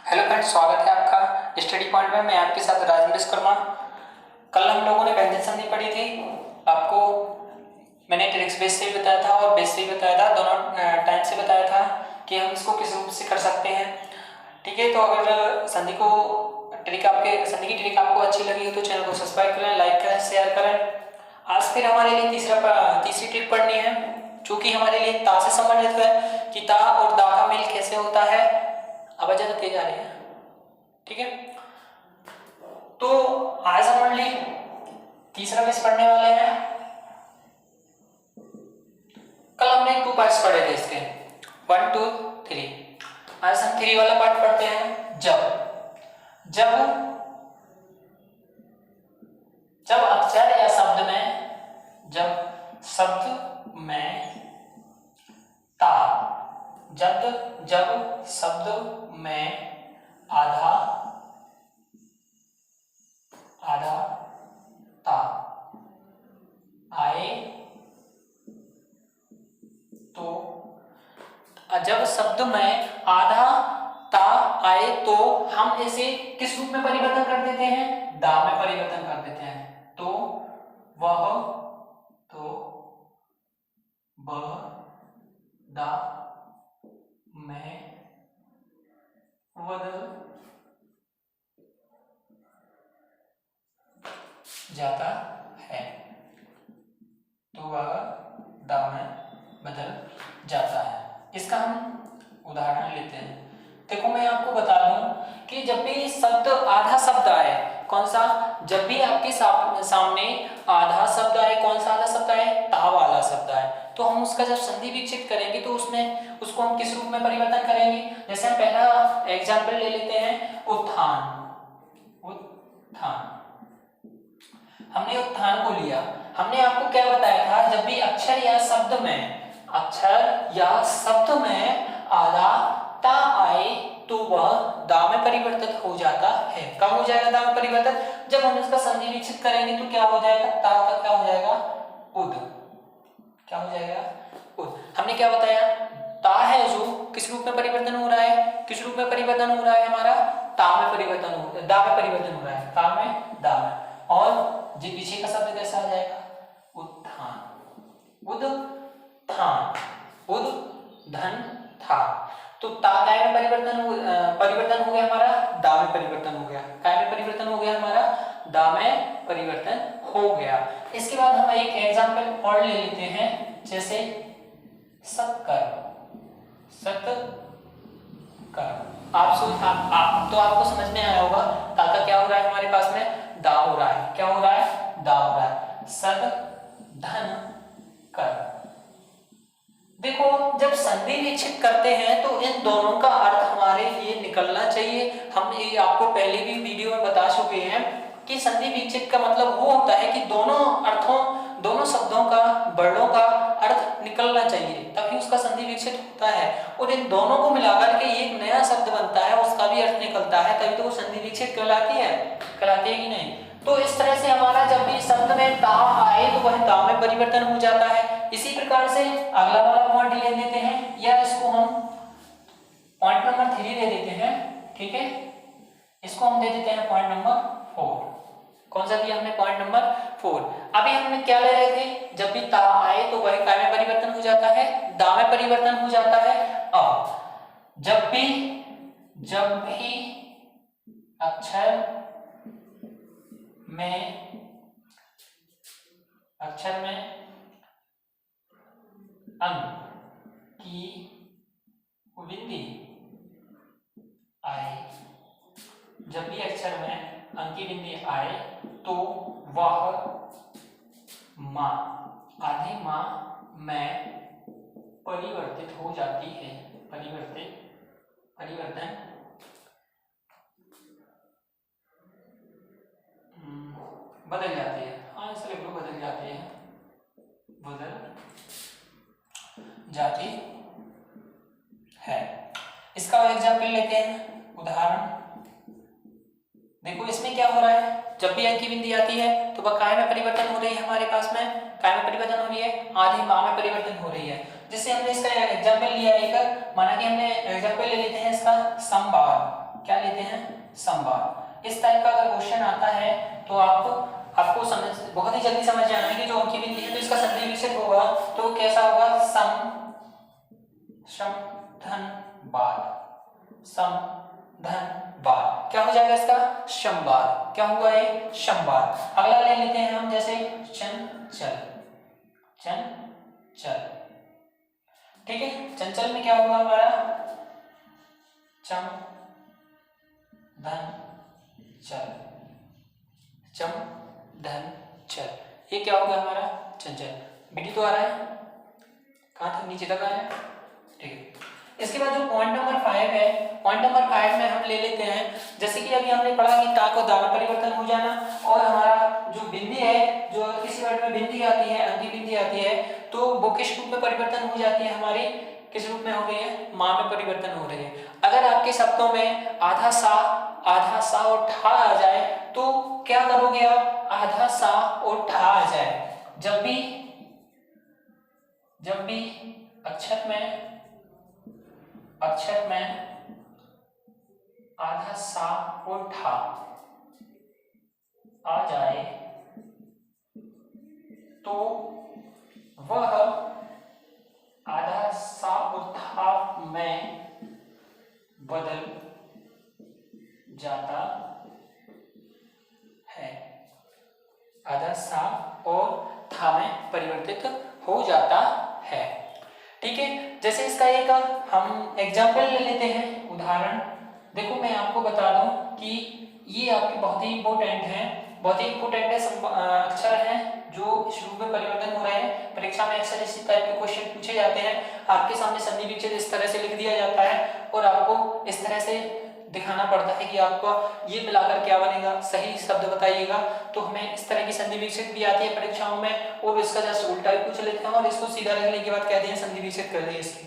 Hello friends, स्वागत है आपका स्टडी पॉइंट में। मैं आपके साथ राजेंद्र शर्मा। कल हम लोगों ने व्यंजन संधि पढ़ी थी। आपको मैंने ट्रिक्स बेस से भी बताया था और बेस से भी बताया था, दोनों टाइम से बताया था कि हम इसको किस रूप से कर सकते हैं। ठीक है, तो अगर संधि की ट्रिक आपको अच्छी लगी हो तो चैनल को सब्सक्राइब करें, लाइक करें, शेयर करें। आज फिर हमारे लिए तीसरी ट्रिक पढ़नी है, चूंकि हमारे लिए ता से संबंधित है कि ता और दा का मेल कैसे होता है। आवाज ज्यादा तेज आ रही है, ठीक है। तो आज हम ओनली तीसरा पेज पढ़ने वाले हैं। कल हमने 2 पार्ट्स पढ़े थे इसके, 1 2 3। आज हम 3 वाला पार्ट पढ़ते हैं। जब जब अक्षर या शब्द में ता जब शब्द में आधा ता आए तो जब शब्द में आधा ता आए तो हम इसे किस रूप में परिवर्तन कर देते हैं? दा में परिवर्तन कर देते हैं। तो वह दा में बदल जाता है। जाता है। इसका हम उदाहरण लेते हैं। देखो, मैं आपको बता दूं कि जब भी आधा शब्द आए, कौन सा? जब भी आपके सामने आधा शब्द आए, कौन सा आधा शब्द आए? ता वाला शब्द आए, तो हम उसका जब संधि विच्छेद करेंगे तो उसको हम किस रूप में परिवर्तन करेंगे? जैसे हम पहला एग्जाम्पल ले लेते हैं, उत्थान। हमने उत्थान को लिया। हमने आपको क्या बताया था? जब भी अक्षर या शब्द में आधा ता आए तो वह दा में परिवर्तित हो जाता है। कब हो जाएगा दा में परिवर्तित? जब हम इसका संधि विच्छेद करेंगे तो क्या हो जाएगा? ता का क्या हो जाएगा? उद। क्या हो जाएगा? उद। हमने क्या बताया? ता है जो किस रूप में परिवर्तन हो रहा है? किस रूप में परिवर्तन हो रहा है हमारा? ता में परिवर्तन हो, दा में परिवर्तन हो रहा है। ता में, दा में। और जो पीछे का शब्द कैसा आ जाएगा? उत्थान। उद्धन था। तो ता काय में परिवर्तन हो गया हमारा, दा में परिवर्तन हो गया। काय में परिवर्तन हो गया हमारा? दा में परिवर्तन हो गया। इसके बाद हम एक एग्जांपल और ले लेते हैं, जैसे शक्कर। आप तो आपको समझ में आया होगा, ता का क्या हो रहा है हमारे पास में? दा हो रहा है। क्या हो रहा है? दा हो रहा है। सद धन कर। देखो, जब संधि विच्छेद करते हैं तो इन दोनों का अर्थ हमारे लिए निकलना चाहिए। हम ये आपको पहले भी वीडियो में बता चुके हैं कि संधि विच्छेद का मतलब वो होता है कि दोनों शब्दों का, वर्णों का अर्थ निकलना चाहिए, तभी उसका संधि विच्छेद होता है। और इन दोनों को मिलाकर के एक नया शब्द बनता है, उसका भी अर्थ निकलता है, तभी तो वो संधि विच्छेद कहलाती है कि नहीं? तो इस तरह से हमारा जब भी शब्द में ता आए तो वह ता में परिवर्तन हो जाता है। इसी प्रकार से अगला वाला पॉइंट ले लेते हैं, या इसको हम पॉइंट नंबर 3 दे देते हैं। ठीक है, इसको हम दे देते हैं पॉइंट नंबर 4। कौन सा दिया हमने? Point number 4। अभी हमने क्या ले रहे थे? जब भी ता आए तो वह काय में परिवर्तन हो जाता है? दा में परिवर्तन हो जाता है। अब जब भी अक्षर में अंक की बिंदी आए, जब भी अक्षर में अंक की बिंदी आए तो वह आधी मां में परिवर्तित हो जाती है। परिवर्तन बदल जाती है। हाँ, इसलिए बदल जाती है, इसका एग्जाम्पल लेते हैं, उदाहरण। देखो, इसमें क्या हो रहा है? जब भी अंक की बिंदी आती है तो वह काय में परिवर्तन हो रही है हमारे पास में, काय में परिवर्तन हो रही है, आधी मां में परिवर्तन हो रही है। जिससे हमने इसका एग्जाम्पल लिया एक, माना कि हमने एग्जाम्पल ले लेते हैं इसका इसका समबार, क्या लेते हैं, समबार। इस टाइप का अगर क्वेश्चन आता है तो आपको समझ बहुत ही जल्दी समझ जाना है कि जो अंकी बिंदी है तो इसका संधि विच्छेद होगा तो कैसा होगा, सम धन बार, सम धन बार, क्या हो जाएगा इसका, समबार। क्या हुआ ये, समबार। अगला ले लेते हैं हम, जैसे चंचल, चंचल, ठीक है। चंचल में क्या हुआ हमारा, चम धन चल, चम धन चल, ये क्या हो गया हमारा चंचल। बीटी तो आ रहा है, कहाँ तक, नीचे तक आया, ठीक है। इसके बाद जो पॉइंट नंबर 5 है, पॉइंट नंबर 5 में हम ले लेते हैं, जैसे कि अभी हमने पढ़ा कि ता को दा में परिवर्तन हो जाना, और हमारा जो बिंदी है, जो किसी वर्ड में बिंदी आती है, अंकी बिंदी आती है, तो वो किस रूप में परिवर्तन हो जाती है हमारी, किस रूप में हो गई है, मां में परिवर्तन हो रही है। अगर आपके शब्दों में आधा सा और ठा आ जाए तो क्या करोगे आप, आधा सा और ठा आ जाए, जब भी अक्षर में आधा सा और ठा आ जाए तो वह आधा सा और ठा में बदल जाता है, आधा सा और था में परिवर्तित हो जाता है, ठीक है। जैसे इसका एक हम एग्जाम्पल ले लेते हैं, उदाहरण। देखो मैं आपको बता दूं कि ये आपके बहुत ही इंपॉर्टेंट है, बहुत ही इंपॉर्टेंट है, अक्षर हैं जो इस रूप में परिवर्तन हो रहे हैं। परीक्षा में अक्सर इसी टाइप के क्वेश्चन पूछे जाते हैं, आपके सामने संधि विच्छेद इस तरह से लिख दिया जाता है और आपको इस तरह से दिखाना पड़ता है कि आपको ये मिलाकर क्या बनेगा, सही शब्द बताइएगा। तो हमें इस तरह की संधि विच्छेद भी आती है परीक्षाओं में, और इसका जस्ट उल्टा भी पूछ लेते हैं और इसको सीधा लिखने के बाद कहते हैं संधि विच्छेद कर दिए इसकी।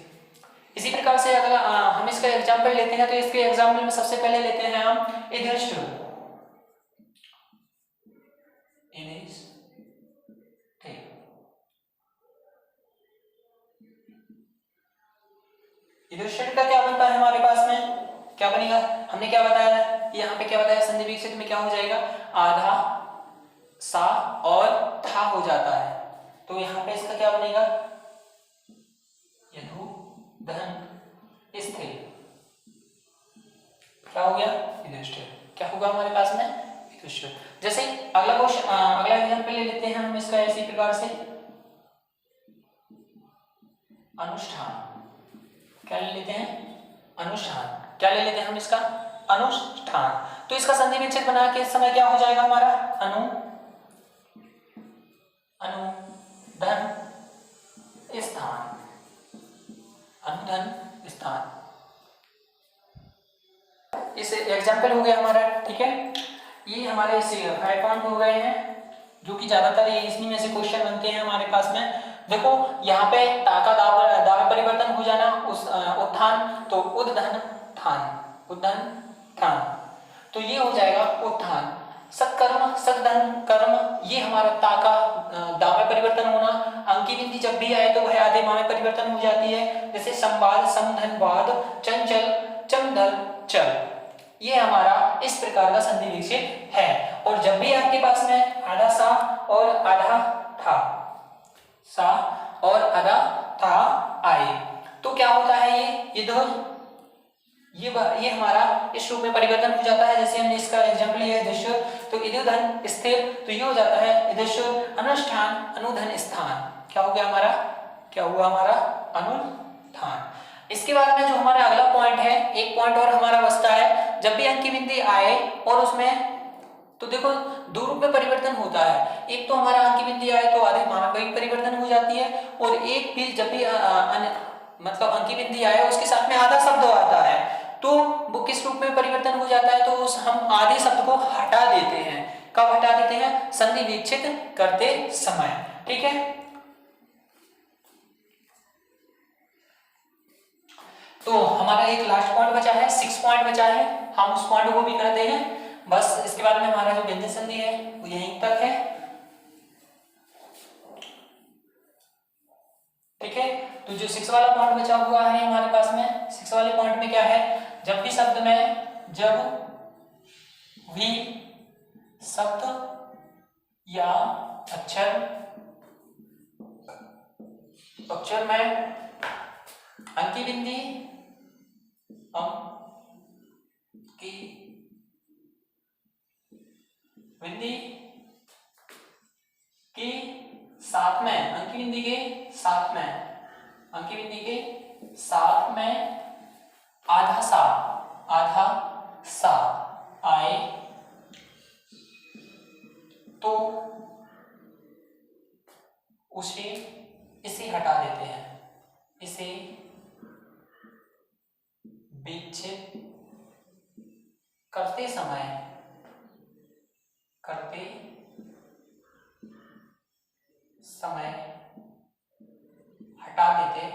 इसी प्रकार से अगर हम इसका एग्जाम्पल लेते हैं तो इसके एग्जाम्पल में सबसे पहले लेते हैं हम युधिष्ठिर, युधिष्ठिर का क्या बनता है हमारे पास में, क्या बनेगा, हमने क्या बताया यहाँ पे, क्या बताया, संधि विच्छेद में क्या हो जाएगा, आधा सा और था हो जाता है, तो यहाँ पे इसका क्या बनेगा, यदु धन स्थिर, क्या हो गया, युधिष्ठिर। क्या होगा हमारे पास में, युधिष्ठिर। जैसे अगला क्वेश्चन, अगला एग्जांपल ले लेते हैं हम इसका इसी प्रकार से, अनुष्ठान, क्या ले लेते हैं, अनुष्ठान, क्या ले लेते हैं हम इसका, अनुष्ठान। तो इसका संधि विच्छेद बना के इस समय क्या हो जाएगा हमारा, अनुधन स्थान, अनुधन स्थान। इस एग्जाम्पल हो गया हमारा, ठीक है। ये हमारे 5 पॉइंट हो गए हैं, जो कि ज्यादातर ये इसी में से क्वेश्चन बनते हैं हमारे पास में। देखो यहाँ पे ता का दा में परिवर्तन हो जाना, उस उत्थान, तो उद्धन थान, उद्धन थान, तो ये हो जाएगा उत्थान। सत्कर्म, सदधन कर्म, ये हमारा ता का दा में परिवर्तन होना। अंकी बिंदी जब भी आए तो वह आधे मा में परिवर्तन हो जाती है, जैसे संवाद, समधनवाद, चंचल, चमधल चल, ये हमारा इस प्रकार का संधि विच्छेद है। और जब भी आपके पास में आधा सा और आधा था, सा और आधा था आए तो क्या होता है, ये हमारा इस रूप में परिवर्तन हो जाता है। जैसे हमने इसका एग्जांपल लिया है युधिष्ठिर, तो युधिधन स्थिर, तो ये हो जाता है युधिष्ठिर, अनुष्ठान, अनुधन स्थान, क्या हो गया हमारा, क्या हुआ हमारा, अनुत्थान। इसके बाद में जो हमारा अगला पॉइंट है, एक पॉइंट और हमारा बचता है, जब भी अंकी बिंदी आए और उसमें, तो देखो दो रूप में परिवर्तन होता है, एक तो हमारा अंकी बिंदी आए तो आधे मानक में परिवर्तन हो जाती है, और एक भी जब भी मतलब अंकी बिंदी आए उसके साथ में आधा शब्द आता है तो वो किस रूप में परिवर्तन हो जाता है, तो उस हम आधे शब्द को हटा देते हैं। कब हटा देते हैं, संधि विच्छेद करते समय, ठीक है। तो हमारा एक लास्ट पॉइंट बचा है, 6 पॉइंट बचा है, हम उस पॉइंट को भी करते हैं बस। इसके बाद में हमारा जो व्यंजन संधि है वो यहीं तक है, ठीक है। तो जो 6 वाला पॉइंट बचा हुआ है हमारे पास में, 6 वाले पॉइंट में क्या है, जब भी शब्द या अक्षर में अंकी बिंदी के साथ में आधा सा आए तो इसे हटा देते हैं, इसे विच्छेद करते समय हटा देते हैं।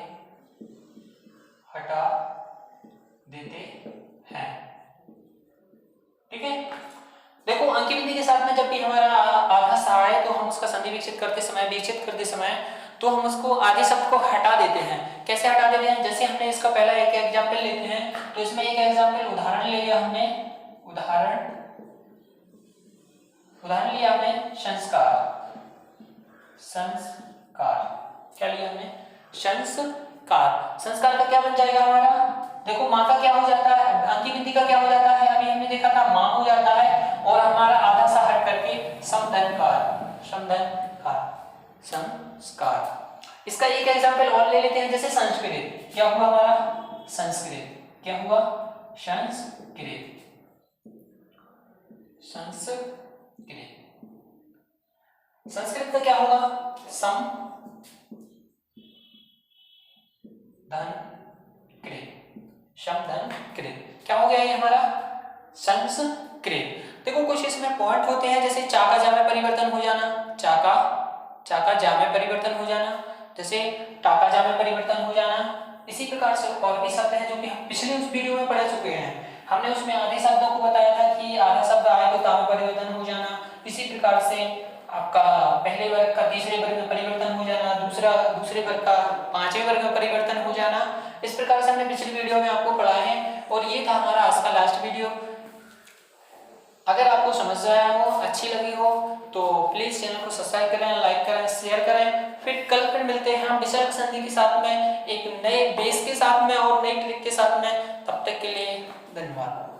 ठीक है, देखो अंकी बिंदी के साथ में जब भी हमारा आधा सा है तो हम उसका संधि विच्छेद करते समय तो हम उसको आधे शब्द को हटा देते हैं। कैसे हटा देते हैं? जैसे हमने इसका पहला एक एग्जांपल लेते हैं, तो इसमें एक एग्जांपल उदाहरण ले लिया हमने, उदाहरण लिया हमने संस्कार। क्या लिया हमने? संस्कार का क्या बन जाएगा हमारा? देखो माँ का क्या हो जाता है, अंकी बिंदी का क्या हो जाता है, अभी हमने देखा था माँ हो जाता है, और हमारा आधा सा हट करके संस्कार। इसका एक एग्जांपल और ले लेते हैं, जैसे संस्कृत। क्या हुआ हमारा? संस्कृत का क्या होगा? समधनकृत। क्या हो गया ये हमारा? संस्कृत। देखो कुछ इसमें पॉइंट होते हैं, जैसे चाका जा में परिवर्तन हो जाना, चाका जा में परिवर्तन हो जाना, जैसे टाका जा में परिवर्तन हो जाना। इसी प्रकार से और भी शब्द हैं जो कि हम पिछले उस वीडियो में पढ़ चुके हैं। हमने उसमें आधे शब्दों को बताया था कि आधा शब्द आए तो ता में परिवर्तन हो जाना। इसी प्रकार से आपका पहले वर्ग का तीसरे वर्ग में परिवर्तन हो जाना, दूसरे वर्ग का पांचवें वर्ग में परिवर्तन हो जाना। इस प्रकार से हमने पिछले वीडियो में आपको पढ़ा है, और ये था हमारा आज का लास्ट वीडियो। अगर आपको समझ आया हो, अच्छी लगी हो, तो प्लीज चैनल को सब्सक्राइब करें, लाइक करें, शेयर करें। फिर मिलते हैं हम विसर्ग संधि के साथ में, एक नए बेस के साथ में और नई ट्रिक के साथ में। तब तक के लिए धन्यवाद।